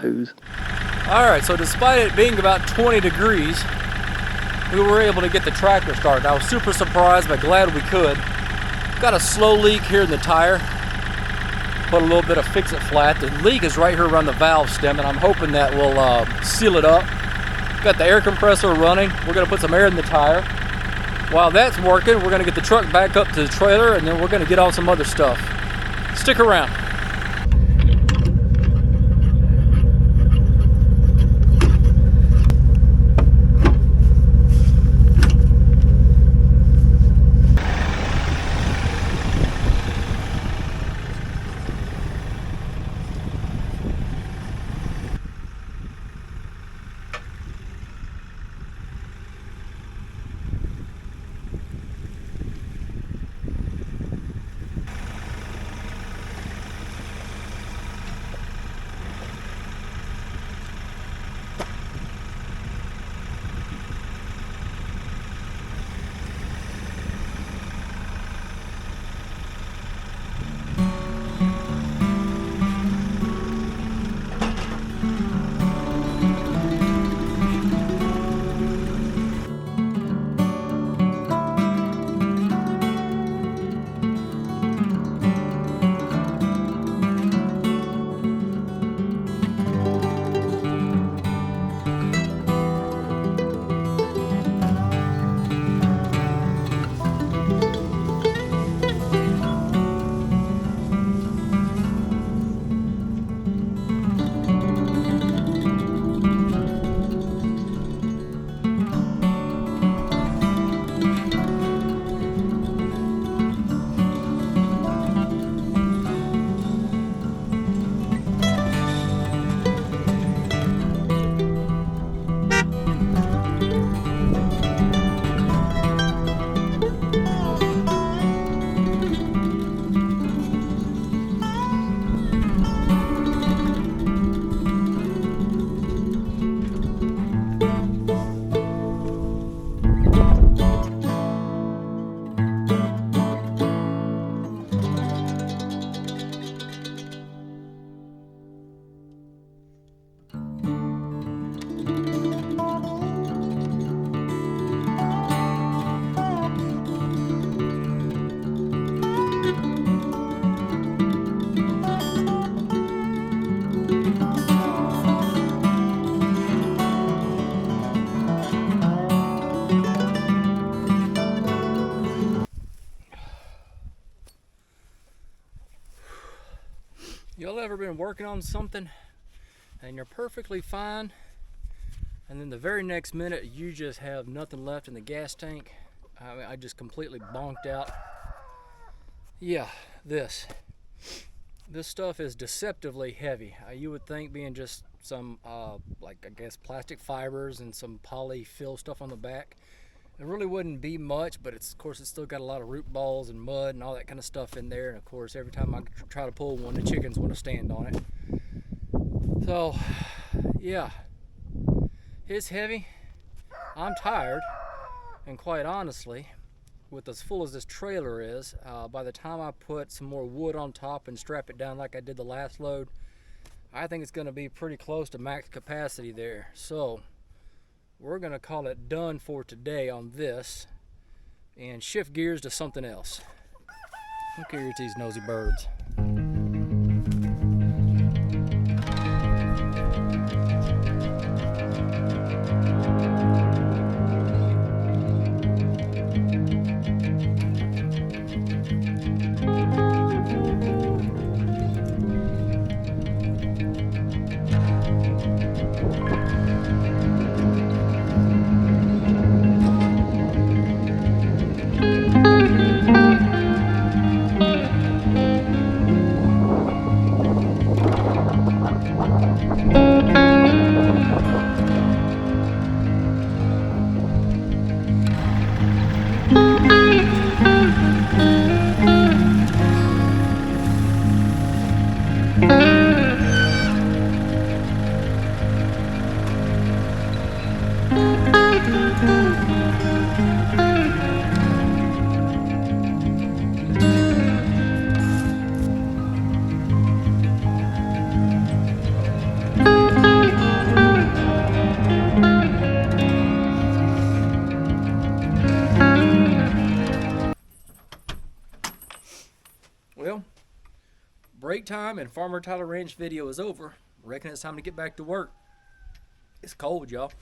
hose. Alright, so despite it being about 20 degrees, we were able to get the tractor started. I was super surprised, but glad we could. Got a slow leak here in the tire. Put a little bit of fix-it flat. The leak is right here around the valve stem, and I'm hoping that will seal it up. Got the air compressor running. We're going to put some air in the tire. While that's working, we're going to get the truck back up to the trailer, and then we're going to get on some other stuff. Stick around. Y'all ever been working on something and you're perfectly fine, and then the very next minute you just have nothing left in the gas tank? I mean, I just completely bonked out. Yeah, this stuff is deceptively heavy. You would think being just some like, I guess, plastic fibers and some polyfill stuff on the back, it really wouldn't be much, but of course it's still got a lot of root balls and mud and all that kind of stuff in there. And of course, every time I try to pull one, the chickens want to stand on it. So yeah, it's heavy. I'm tired, and quite honestly, with as full as this trailer is, by the time I put some more wood on top and strap it down like I did the last load, I think it's going to be pretty close to max capacity there. So we're going to call it done for today on this and shift gears to something else. Look here at these nosy birds. time and Farmer Tyler Ranch video is over. Reckon it's time to get back to work. It's cold, y'all.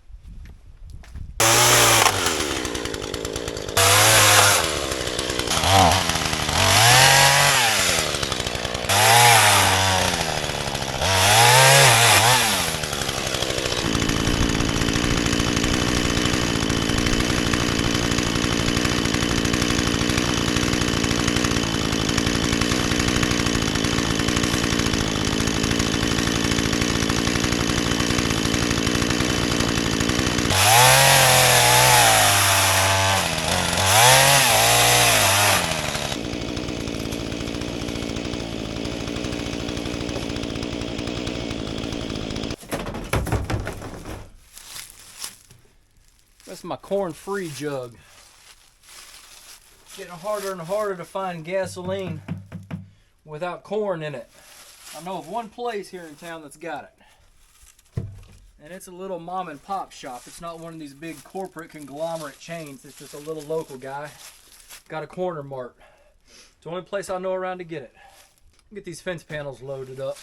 That's my corn-free jug. Getting harder and harder to find gasoline without corn in it. I know of one place here in town that's got it. And it's a little mom and pop shop. It's not one of these big corporate conglomerate chains. It's just a little local guy. Got a corner mart. It's the only place I know around to get it. Get these fence panels loaded up.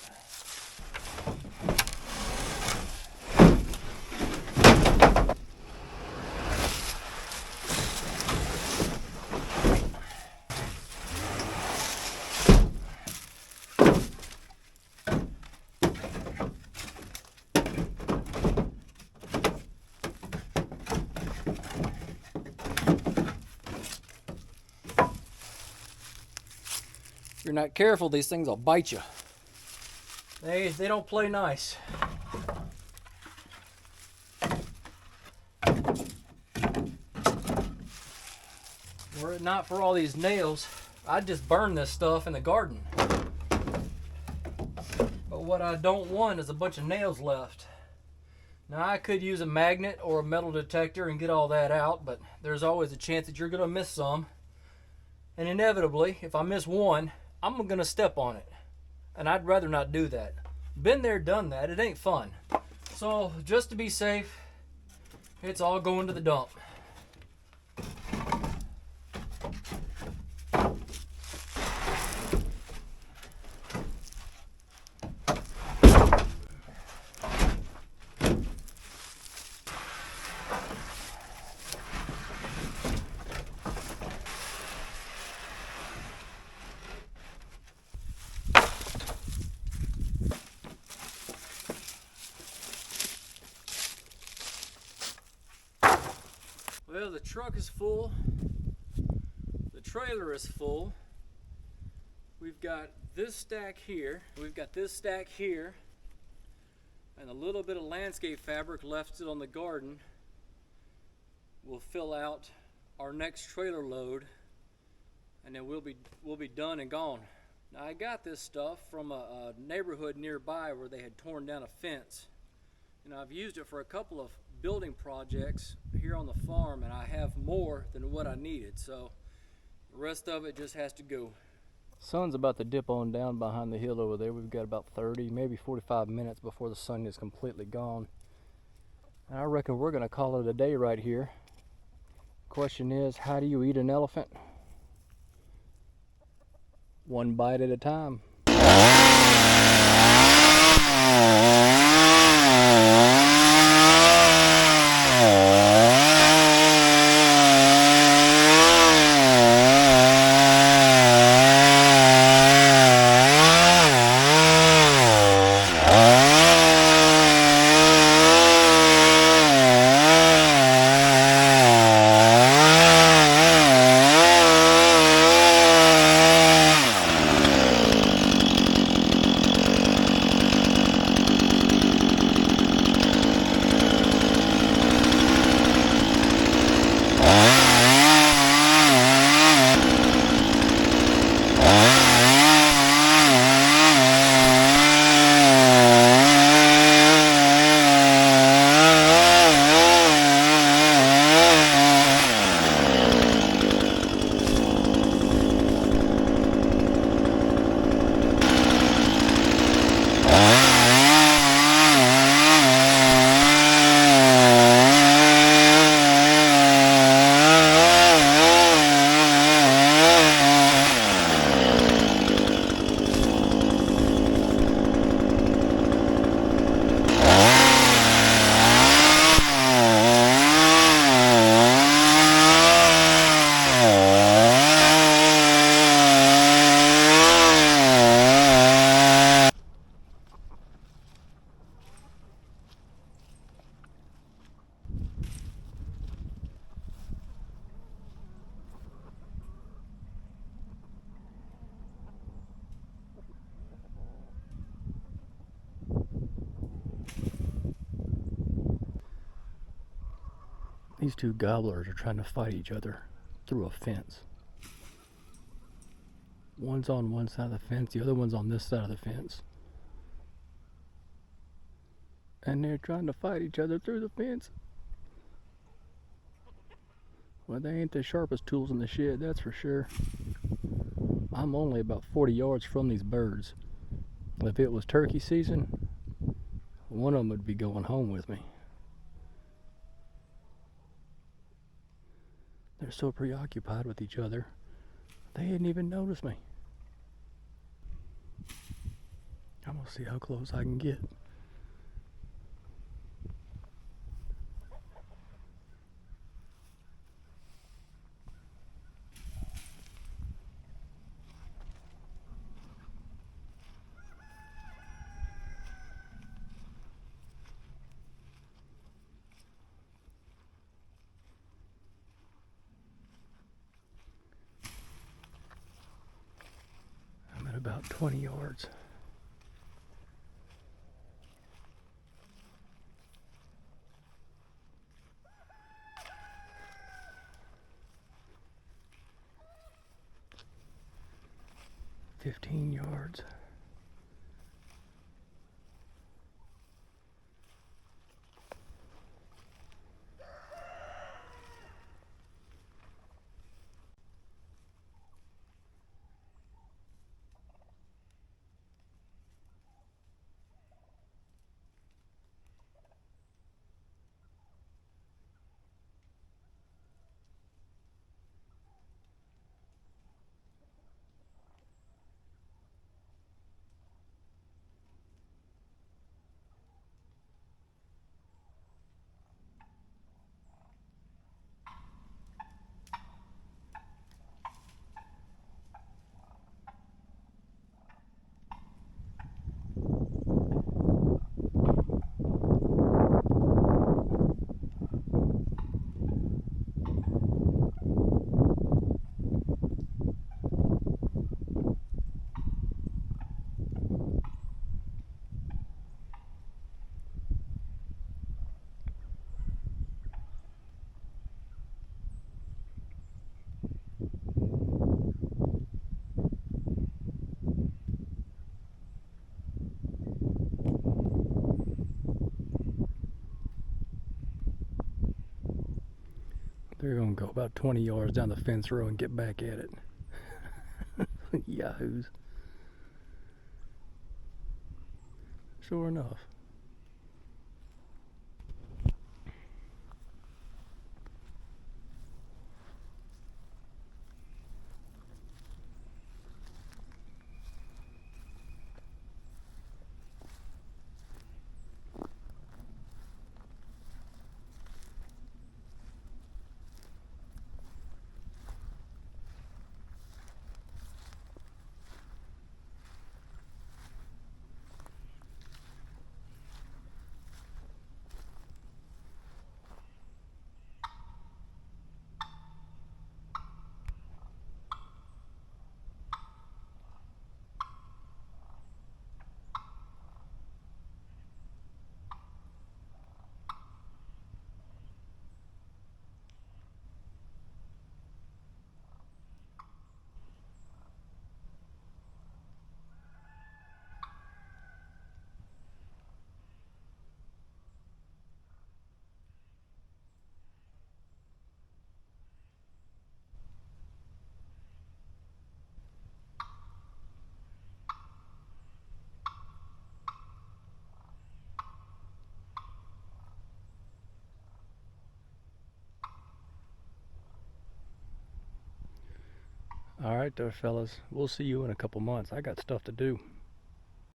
If you're not careful, these things will bite you. They don't play nice. Were it not for all these nails, I'd just burn this stuff in the garden. But what I don't want is a bunch of nails left. Now I could use a magnet or a metal detector and get all that out, but there's always a chance that you're gonna miss some. And inevitably, if I miss one, I'm gonna step on it. And I'd rather not do that. Been there, done that. It ain't fun. So just to be safe, it's all going to the dump. Well, the truck is full, the trailer is full. We've got this stack here, we've got this stack here, and a little bit of landscape fabric left on the garden will fill out our next trailer load, and then we'll be done and gone. Now I got this stuff from a neighborhood nearby where they had torn down a fence. And I've used it for a couple of building projects here on the farm, and I have more than what I needed, so the rest of it just has to go. Sun's about to dip on down behind the hill over there. We've got about 30, maybe 45 minutes before the sun is completely gone. And I reckon we're gonna call it a day right here. Question is, how do you eat an elephant? One bite at a time. These two gobblers are trying to fight each other through a fence. One's on one side of the fence, the other one's on this side of the fence. And they're trying to fight each other through the fence. Well, they ain't the sharpest tools in the shed, that's for sure. I'm only about 40 yards from these birds. If it was turkey season, one of them would be going home with me. They're so preoccupied with each other, they didn't even notice me. I'm gonna see how close I can get. I'm at about 20 yards. $15. They're gonna go about 20 yards down the fence row and get back at it. Yahoos. Sure enough. All right there, fellas. We'll see you in a couple months. I got stuff to do.